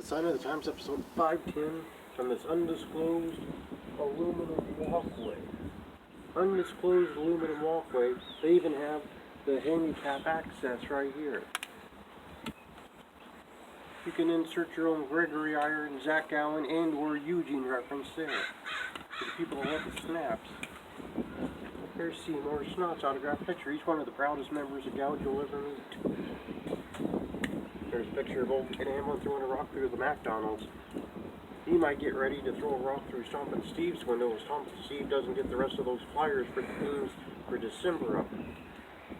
Sign of the Times, episode 510, from this undisclosed aluminum walkway. Undisclosed aluminum walkway. They even have the handicap access right here. You can insert your own Gregory Iron, Zach Allen, and or Eugene reference there. For the people that love the snaps. Here's Seymour Snot's autographed picture. He's one of the proudest members of Gouge you'll ever meet. There's a picture of old Ken Hamblin throwing a rock through the McDonald's. He might get ready to throw a rock through Stompin Steve's window if Stompin Steve doesn't get the rest of those flyers for the themes for December up.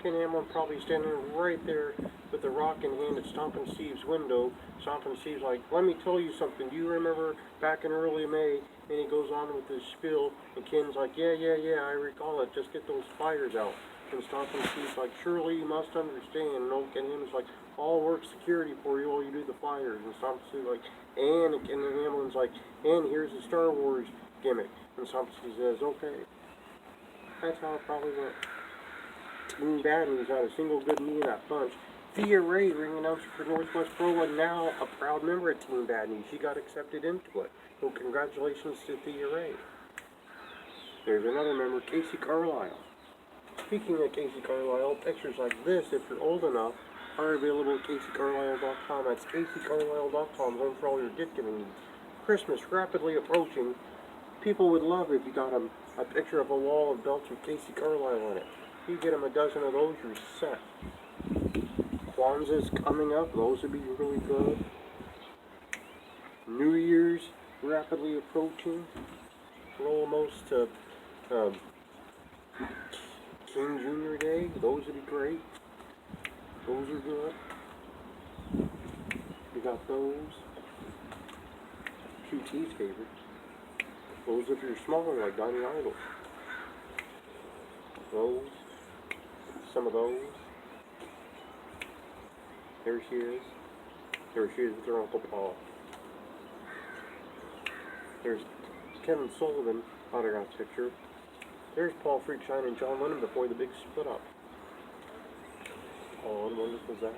Ken Hamblin probably standing right there with the rock in hand at Stompin Steve's window. Stompin Steve's like, let me tell you something. Do you remember back in early May? And he goes on with his spiel, and Ken's like, yeah, I recall it. Just get those flyers out. And Stompin Steve's like, surely you must understand. And old Ken Hamlin's like, I'll work security for you while you do the flyers. And Stompin Steve's like, and Ken Hamlin's like, and here's the Star Wars gimmick. And Stompin Steve says, okay. That's how it probably went. Team Badney's not a single good knee in that bunch. Thea Ray, ring announcer for Northwest Pro, and now a proud member of Team Badney. She got accepted into it. So congratulations to Thea Ray. There's another member, Casey Carlisle. Speaking of Casey Carlisle, pictures like this, if you're old enough, are available at CaseyCarlisle.com. That's CaseyCarlisle.com, home for all your gift giving needs. Christmas rapidly approaching. People would love if you got a picture of a wall of belts with Casey Carlisle on it. You get them a dozen of those, you're set. Kwanzaa's coming up, those would be really good. New Year's rapidly approaching. We're almost to King Jr. Day, those would be great. Those are good. You got those. QT's favorite. Those if you're smaller, like Donnie Idol. Those. Some of those. There she is. There she is with her Uncle Paul. There's Kevin Sullivan autograph picture. There's Paul Freakshine and John Lennon before the big split up. Paul and wonderful Zach.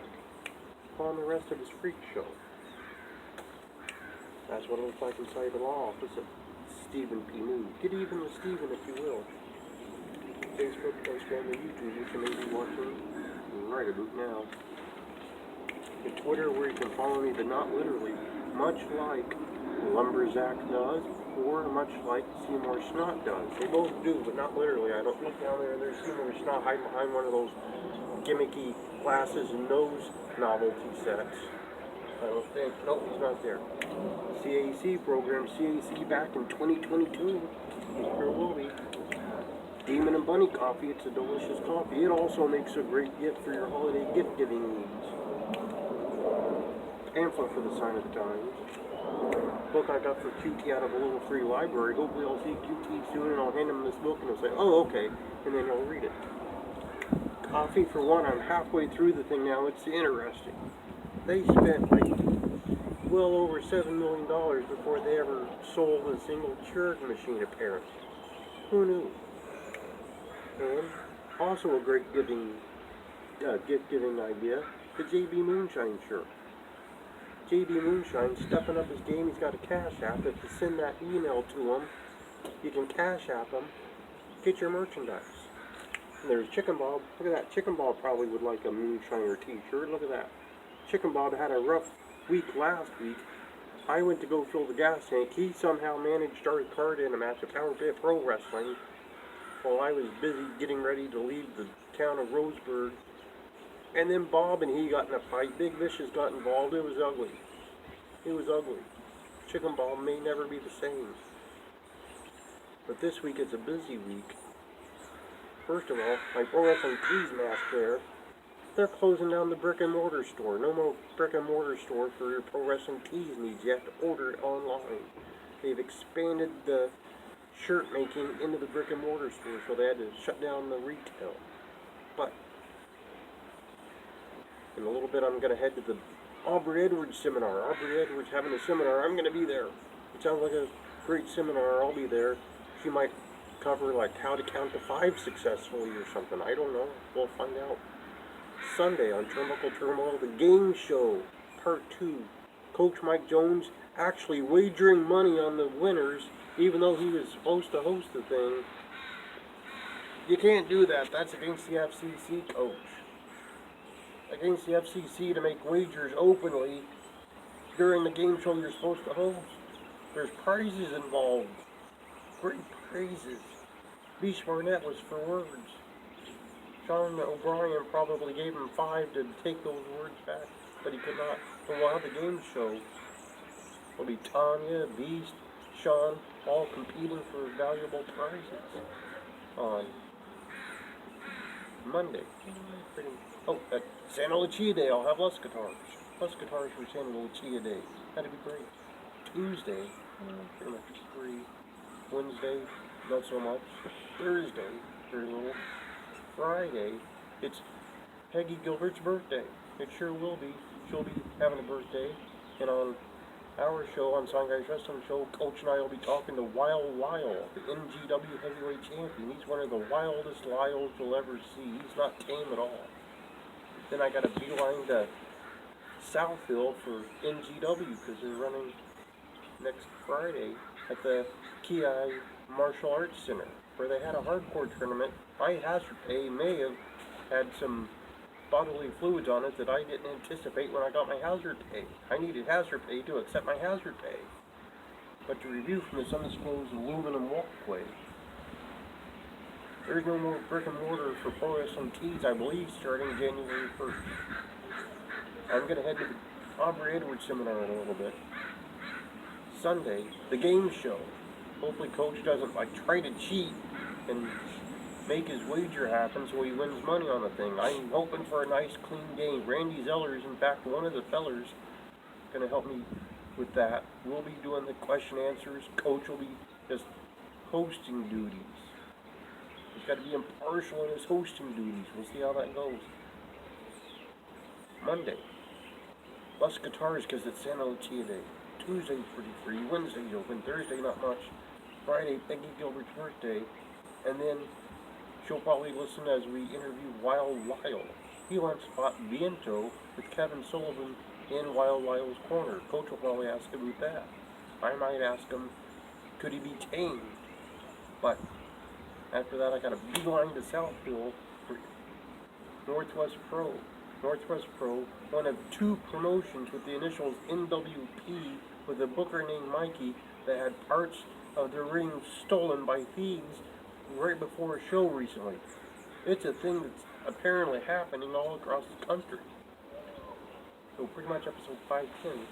On the rest of his freak show. That's what it looks like inside the law office of Stephen P. News. Get even with Stephen if you will. Facebook, Instagram, and YouTube, which you may be watching right about now. And Twitter, where you can follow me, but not literally, much like Lumberzack does, or much like Seymour Snot does. They both do, but not literally. I don't look down there and there's Seymour Snot hiding behind one of those gimmicky glasses and nose novelty sets. I don't think. Nope, he's not there. CAC program, CAC back in 2022. He sure will be. Demon and Bunny coffee, it's a delicious coffee. It also makes a great gift for your holiday gift giving needs. Pamphlet for the Sign of the Times. Book I got for QT out of a little free library. Hopefully I'll see QT soon and I'll hand him this book and he'll say, oh, okay, and then he'll read it. Coffee for one, I'm halfway through the thing now. It's interesting. They spent like well over $7 million before they ever sold a single Keurig machine apparently. Who knew? And also a great gift giving idea, the JB Moonshine shirt. JB Moonshine stepping up his game. He's got a Cash App. If you send that email to him, you can Cash App him, get your merchandise. And there's Chicken Bob. Look at that. Chicken Bob probably would like a Moonshiner t-shirt. Look at that. Chicken Bob had a rough week last week. I went to go fill the gas tank. He somehow managed to start a card in a match of Power Pit Pro Wrestling while I was busy getting ready to leave the town of Roseburg. And then Bob and he got in a fight. Big Vicious got involved. It was ugly. It was ugly. Chicken Bob may never be the same. But this week it's a busy week. First of all, my Pro Wrestling Tees mask there. They're closing down the brick and mortar store. No more brick and mortar store for your Pro Wrestling Tees needs. You have to order it online. They've expanded the shirt making into the brick and mortar store, so they had to shut down the retail. But in a little bit I'm going to head to the Aubrey Edwards seminar. Aubrey Edwards having a seminar. I'm going to be there. It sounds like a great seminar. I'll be there. She might cover like how to count to 5 successfully or something. I don't know. We'll find out. Sunday on Turnbuckle Turmoil, the game show, part 2. Coach Mike Jones actually wagering money on the winners, even though he was supposed to host the thing. You can't do that. That's against the FCC, Coach. Against the FCC to make wagers openly during the game show you're supposed to host. There's prizes involved. Great prizes. Beach Barnett was for words. Sean O'Brien probably gave him 5 to take those words back, but he could not. So we'll have the game show. It'll be Tanya, Beast, Sean, all competing for valuable prizes on Monday. Oh, at Santa Lucia Day, I'll have less guitars. Less guitars for Santa Lucia Day. That'd be great. Tuesday, pretty much free. Wednesday, not so much. Thursday, very little. Friday, it's Peggy Gilbert's birthday. It sure will be. She'll be having a birthday. And on our show, on Song Guys Wrestling Show, Coach and I will be talking to Wild Lyle, the NGW heavyweight champion. He's one of the wildest Lyles you'll ever see. He's not tame at all. Then I got a beeline to Southville for NGW because they're running next Friday at the Ki Martial Arts Center, where they had a hardcore tournament. My hazard pay may have had some bodily fluids on it that I didn't anticipate when I got my hazard pay. I needed hazard pay to accept my hazard pay. But to review from this undisclosed aluminum walkway, there's no more brick and mortar for Pro Wrestling Tees, I believe, starting January 1st. I'm going to head to the Aubrey Edwards seminar in a little bit. Sunday, the game show. Hopefully Coach doesn't try to cheat and make his wager happen so he wins money on the thing. I'm hoping for a nice clean game. Randy Zeller is in fact one of the fellers going to help me with that. We'll be doing the question answers. Coach will be just hosting duties. He's got to be impartial in his hosting duties. We'll see how that goes. Monday, less guitars because it's Santa Lucia Day. Tuesday's pretty free. Wednesday's open. Thursday not much. Friday, Peggy Gilbert's birthday. And then she'll probably listen as we interview Wild Lyle. He wants spot Viento with Kevin Sullivan in Wild Lyle's corner. Coach will probably ask him about that. I might ask him, could he be tamed? But after that, I got a beeline to Southville for Northwest Pro. Northwest Pro, one of 2 promotions with the initials NWP with a booker named Mikey that had parts of the ring stolen by thieves right before a show recently. It's a thing that's apparently happening all across the country. So pretty much episode 510.